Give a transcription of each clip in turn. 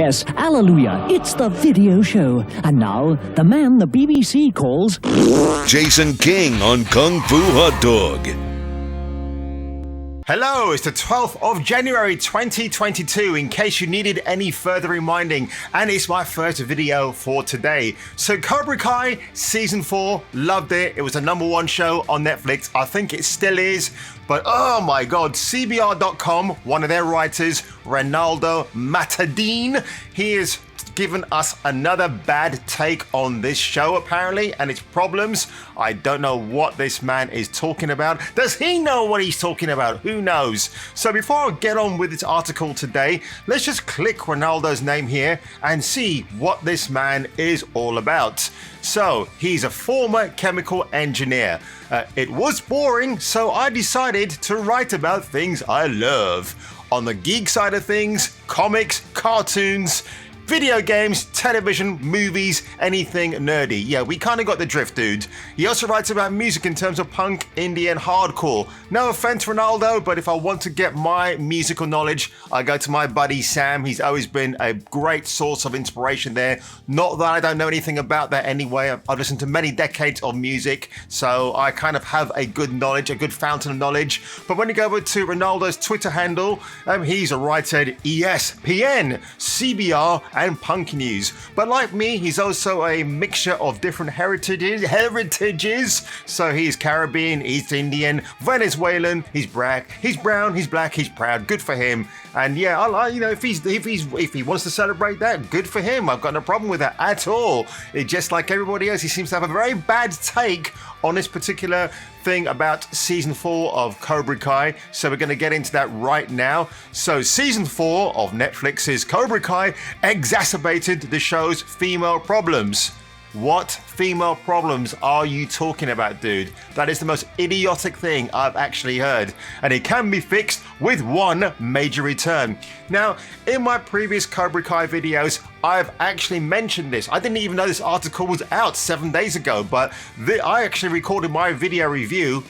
Yes, hallelujah, it's the video show. And now, the man the BBC calls... Jason King on Kung Fu Hot Dog. Hello, it's the 12th of January 2022, in case you needed any further reminding, and it's my first video for today. So Cobra Kai Season 4, loved it. It was the #1 show on Netflix. I think it still is, but oh my god, CBR.com, one of their writers, Ronaldo Matadine, he is given us another bad take on this show apparently and its problems. I don't know what this man is talking about. Does he know what he's talking about? Who knows? So before I get on with this article today, let's just click Ronaldo's name here and see what this man is all about. So he's a former chemical engineer. It was boring, so I decided to write about things I love. On the geek side of things, comics, cartoons, video games, television, movies, anything nerdy. Yeah, we kind of got the drift, dude. He also writes about music in terms of punk, indie, and hardcore. No offense, Ronaldo, but if I want to get my musical knowledge, I go to my buddy Sam. He's always been a great source of inspiration there. Not that I don't know anything about that anyway. I've listened to many decades of music, so I kind of have a good knowledge, a good fountain of knowledge. But when you go over to Ronaldo's Twitter handle, he's a writer at ESPN, CBR, and punk news. But like me, he's also a mixture of different heritages. So he's Caribbean, East Indian, Venezuelan, he's black, he's brown, he's black, he's proud. Good for him. And yeah, if he wants to celebrate that, good for him. I've got no problem with that at all. Just like everybody else, he seems to have a very bad take on this particular thing about season 4 of Cobra Kai. So we're going to get into that right now. So season 4 of Netflix's Cobra Kai exacerbated the show's female problems. What female problems are you talking about, dude? That is the most idiotic thing I've actually heard. And it can be fixed with one major return. Now, in my previous Cobra Kai videos, I've actually mentioned this. I didn't even know this article was out 7 days ago, but I actually recorded my video review,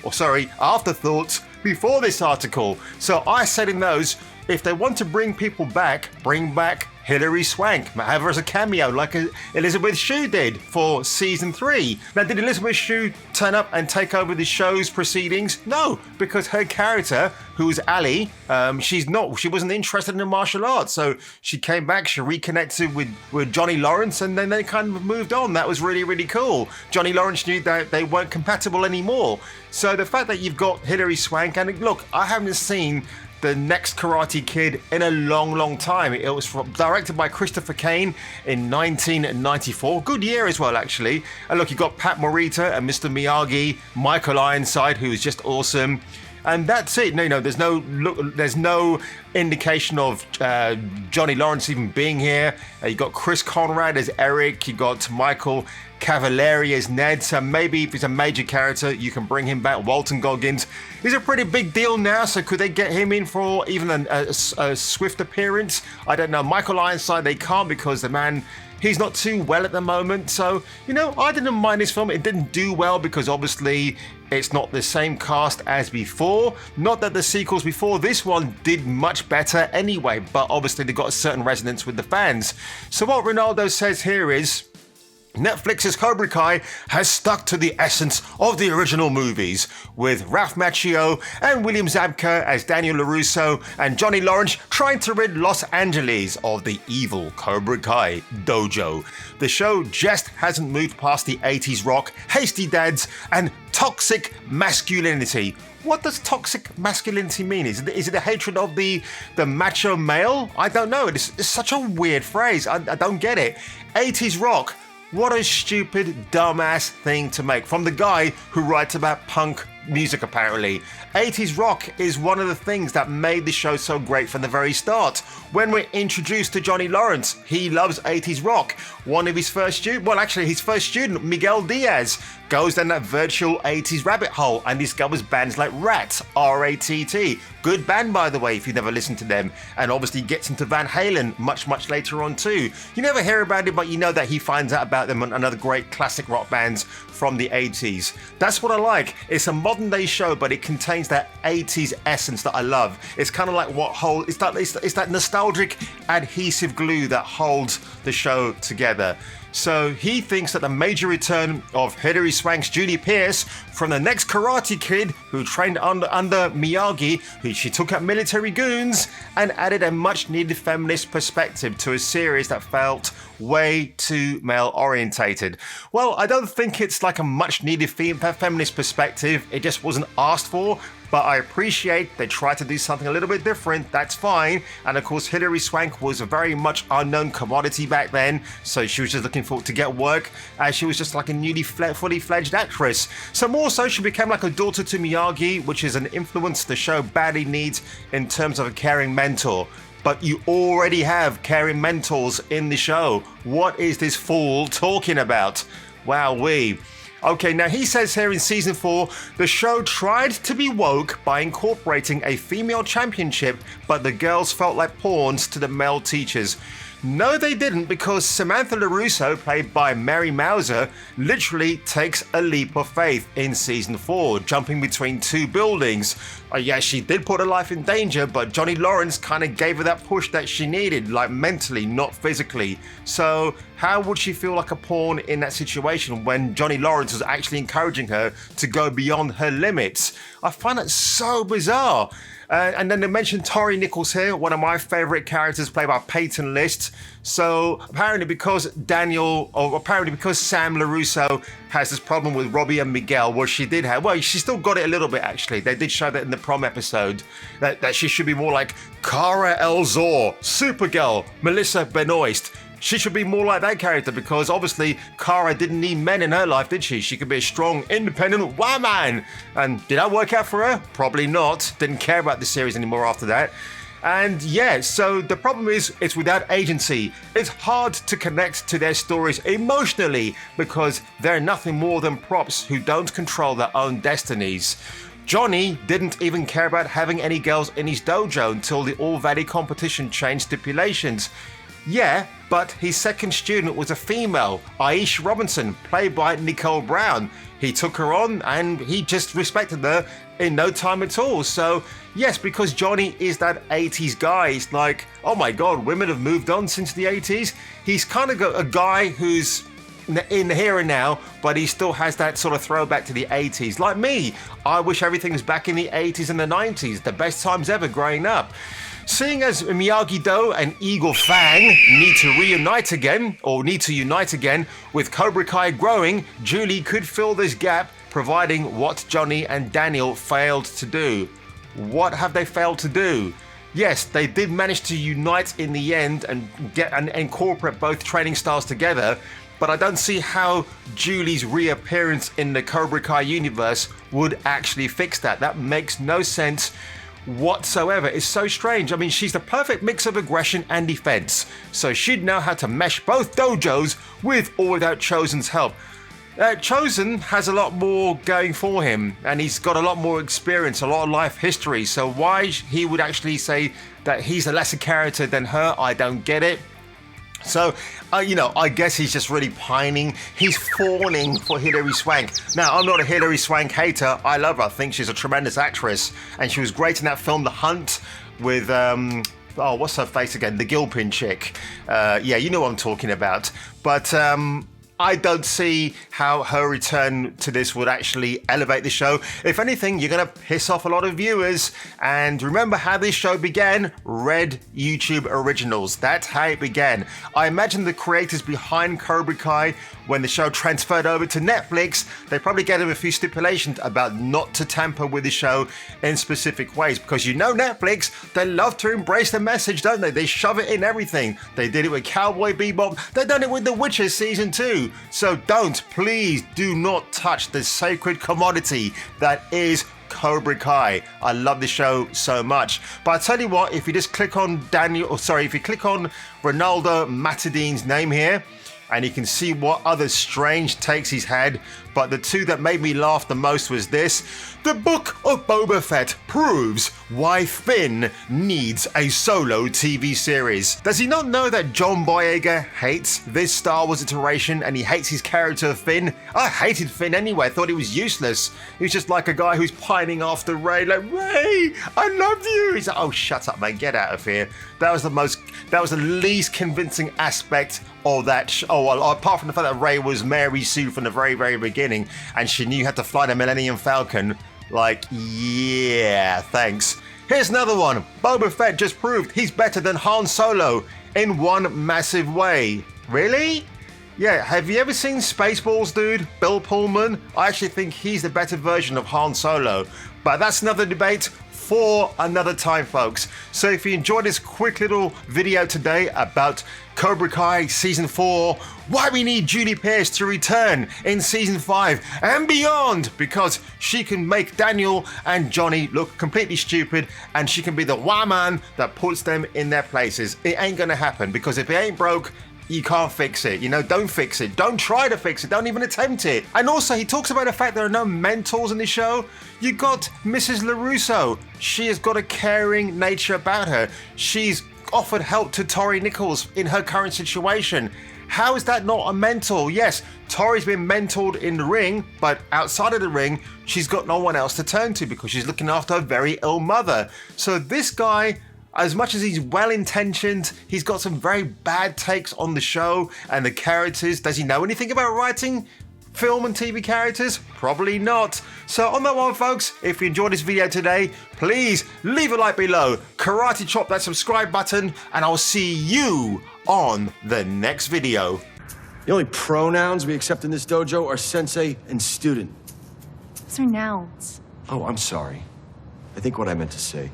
afterthoughts, before this article. So I said in those, if they want to bring people back, bring back Hilary Swank, have her as a cameo like Elizabeth Shue did for season 3. Now, did Elizabeth Shue turn up and take over the show's proceedings? No, because her character, who was Ali, she wasn't interested in the martial arts. So she came back, she reconnected with Johnny Lawrence, and then they kind of moved on. That was really, really cool. Johnny Lawrence knew that they weren't compatible anymore. So the fact that you've got Hilary Swank, and look, I haven't seen the next Karate Kid in a long, long time. It was directed by Christopher Kane in 1994. Good year as well, actually. And look, you've got Pat Morita and Mr. Miyagi, Michael Ironside, who is just awesome. And that's it. No, there's no indication of Johnny Lawrence even being here. You got Chris Conrad as Eric. You got Michael Cavallari as Ned. So maybe if he's a major character, you can bring him back. Walton Goggins is a pretty big deal now. So could they get him in for even a swift appearance? I don't know. Michael Ironside, they can't because the man, he's not too well at the moment. So, I didn't mind this film. It didn't do well because obviously it's not the same cast as before. Not that the sequels before this one did much better anyway, but obviously they got a certain resonance with the fans. So what Ronaldo says here is, Netflix's Cobra Kai has stuck to the essence of the original movies, with Ralph Macchio and William Zabka as Daniel LaRusso and Johnny Lawrence trying to rid Los Angeles of the evil Cobra Kai dojo. The show just hasn't moved past the 80s rock, hasty dads, and toxic masculinity. What does toxic masculinity mean? Is it a hatred of the macho male? I don't know. It's such a weird phrase. I don't get it. 80s rock. What a stupid, dumbass thing to make from the guy who writes about punk music, apparently. 80s rock is one of the things that made the show so great from the very start. When we're introduced to Johnny Lawrence, he loves 80s rock. One of his first students, his first student, Miguel Diaz, goes down that virtual 80s rabbit hole and discovers bands like Rat, R-A-T-T. Good band, by the way, if you've never listened to them. And obviously gets into Van Halen much later on too. You never hear about it, but you know that he finds out about them and another great classic rock bands from the 80s. That's what I like. It's a modern day show, but it contains that 80s essence that I love. It's kind of like it's that nostalgic adhesive glue that holds the show together. So he thinks that the major return of Hilary Swank's Julie Pierce from the next Karate Kid, who trained under Miyagi, who she took out military goons, and added a much needed feminist perspective to a series that felt way too male orientated. Well, I don't think it's like a much needed feminist perspective. It just wasn't asked for. But I appreciate they tried to do something a little bit different. That's fine. And of course, Hilary Swank was a very much unknown commodity back then. So she was just looking forward to get work, as she was just like a newly fully fledged actress. So more so, she became like a daughter to Miyagi, which is an influence the show badly needs in terms of a caring mentor. But you already have caring mentors in the show. What is this fool talking about? Wowee. Okay, now he says here in season 4, the show tried to be woke by incorporating a female championship, but the girls felt like pawns to the male teachers. No, they didn't, because Samantha LaRusso, played by Mary Mauser, literally takes a leap of faith in season 4, jumping between two buildings. Yeah, she did put her life in danger, but Johnny Lawrence kind of gave her that push that she needed, like mentally, not physically. So how would she feel like a pawn in that situation when Johnny Lawrence was actually encouraging her to go beyond her limits? I find that so bizarre. And then they mentioned Tori Nichols here, one of my favorite characters, played by Peyton List. So apparently because Sam LaRusso has this problem with Robbie and Miguel, she still got it a little bit actually. They did show that in the prom episode, that she should be more like Kara El-Zor, Supergirl, Melissa Benoist. She should be more like that character, because obviously Kara didn't need men in her life, did she? She could be a strong, independent woman. And did that work out for her? Probably not. Didn't care about the series anymore after that. And yeah, so the problem is it's without agency. It's hard to connect to their stories emotionally because they're nothing more than props who don't control their own destinies. Johnny didn't even care about having any girls in his dojo until the All Valley competition changed stipulations. Yeah, but his second student was a female, Aisha Robinson, played by Nicole Brown. He took her on and he just respected her in no time at all. So yes, because Johnny is that 80s guy, it's like, oh my god, women have moved on since the 80s. He's kind of a guy who's in the here and now, but he still has that sort of throwback to the 80s. Like me, I wish everything was back in the 80s and the 90s, the best times ever growing up. Seeing as Miyagi-Do and Eagle Fang need to unite again, with Cobra Kai growing, Julie could fill this gap, providing what Johnny and Daniel failed to do. What have they failed to do? Yes, they did manage to unite in the end and incorporate both training styles together, but I don't see how Julie's reappearance in the Cobra Kai universe would actually fix that. That makes no sense whatsoever. It's so strange. I mean, she's the perfect mix of aggression and defense, so she'd know how to mesh both dojos with or without Chosen's help. Chosen has a lot more going for him, and he's got a lot more experience, a lot of life history, so why he would actually say that he's a lesser character than her, I don't get it. So, I guess he's just really pining. He's fawning for Hilary Swank. Now, I'm not a Hilary Swank hater. I love her. I think she's a tremendous actress. And she was great in that film, The Hunt, with, what's her face again? The Gilpin chick. Yeah, you know what I'm talking about. But, I don't see how her return to this would actually elevate the show. If anything, you're going to piss off a lot of viewers. And remember how this show began? Red YouTube Originals. That's how it began. I imagine the creators behind Cobra Kai, when the show transferred over to Netflix, they probably gave them a few stipulations about not to tamper with the show in specific ways. Because Netflix, they love to embrace the message, don't they? They shove it in everything. They did it with Cowboy Bebop. They've done it with The Witcher Season 2. So please do not touch the sacred commodity that is Cobra Kai. I love the show so much. But I tell you what, if you just click on Ronaldo Matadine's name here, and you can see what other strange takes he's had, but the two that made me laugh the most was this. The Book of Boba Fett proves why Finn needs a solo TV series. Does he not know that John Boyega hates this Star Wars iteration and he hates his character of Finn? I hated Finn anyway, I thought he was useless. He was just like a guy who's pining after Rey, like, Rey, I love you. He's like, oh, shut up, mate, get out of here. That was the least convincing aspect of that well, apart from the fact that Rey was Mary Sue from the very, very beginning and she knew how to fly the Millennium Falcon. Like, yeah, thanks. Here's another one. Boba Fett just proved he's better than Han Solo in one massive way. Really? Yeah, have you ever seen Spaceballs, dude? Bill Pullman? I actually think he's the better version of Han Solo. But that's another debate for another time, folks. So if you enjoyed this quick little video today about Cobra Kai Season 4, why we need Julie Pierce to return in Season 5 and beyond, because she can make Daniel and Johnny look completely stupid and she can be the man that puts them in their places. It ain't gonna happen, because if it ain't broke, you can't fix it. You know, don't fix it. Don't try to fix it. Don't even attempt it. And also, he talks about the fact there are no mentors in the show. You got Mrs. LaRusso. She has got a caring nature about her. She's offered help to Tori Nichols in her current situation. How is that not a mentor? Yes, Tori's been mentored in the ring, but outside of the ring, she's got no one else to turn to because she's looking after her very ill mother. So this guy, as much as he's well-intentioned, he's got some very bad takes on the show and the characters. Does he know anything about writing film and TV characters? Probably not. So on that one, folks, if you enjoyed this video today, please leave a like below, karate chop that subscribe button, and I'll see you on the next video. The only pronouns we accept in this dojo are sensei and student. Those are nouns. Oh, I'm sorry. I think what I meant to say